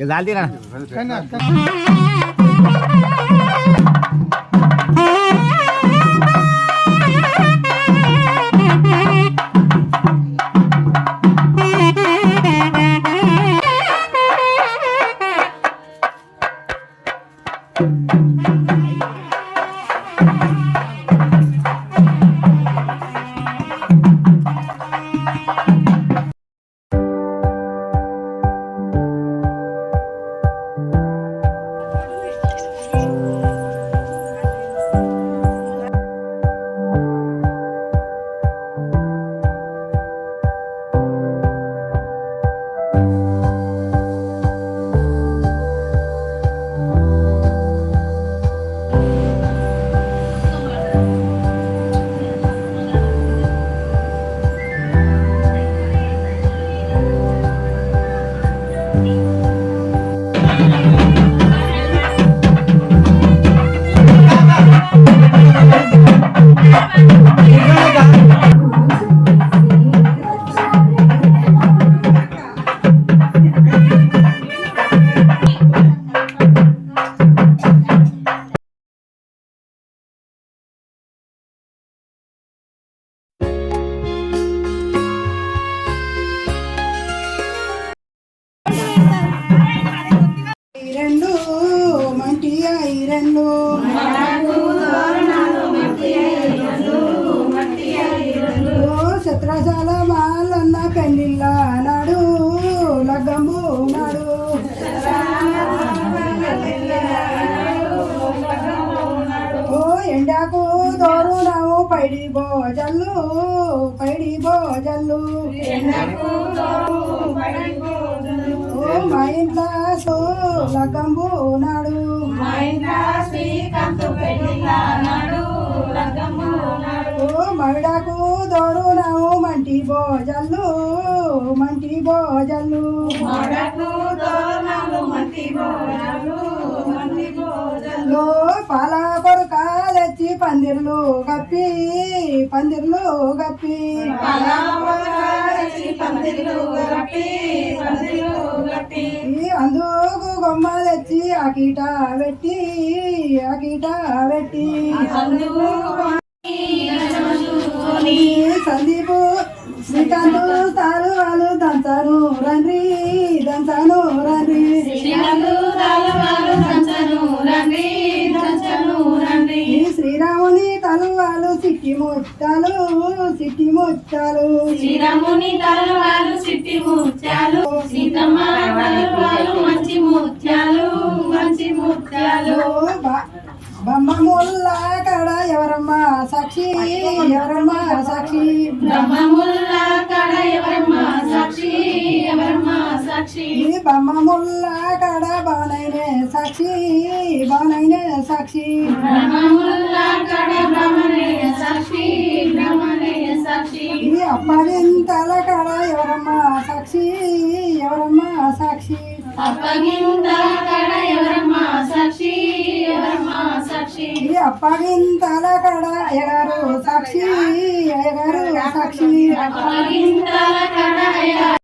जालती ना చిత్రశాల మాలన్న పెండిల్ల నాడు లగ్గంబు నాడు ఓ ఎండాకు దోరునావు పైడి భోజల్లు ఓ మా ఇంట్లో లగ్గంబు నాడు ఓ మవిడాకు దోరునావు మంటి భోజల్లు పాల కొడుక తెచ్చి పందిర్లు గప్పి అందుకు గొమ్మ తెచ్చి అకీట పెట్టి సందీపు శ్రీకాంత్ తారు వాళ్ళు దంచను రండి శ్రీరాముని తలు వాళ్ళు సిట్టి ముత్యాలు బ్రహ్మముల్లా కడ ఎవరమ్మా సాక్షి బ్రహ్మముల్లా కడ ఎవరమ్మా సాక్షి బ్రహ్మముల్లా కడ బానైనే సాక్షి బ్రహ్మముల్లా కడ బ్రహ్మణేయ సాక్షి అప్పగింతల కడ ఎవరమ్మా సాక్షి అప్పగింతల కడ ఎవరమ్మా సాక్షి అప్పగింతల కడ ఎగారు సాక్షి అప్పగింతల కడ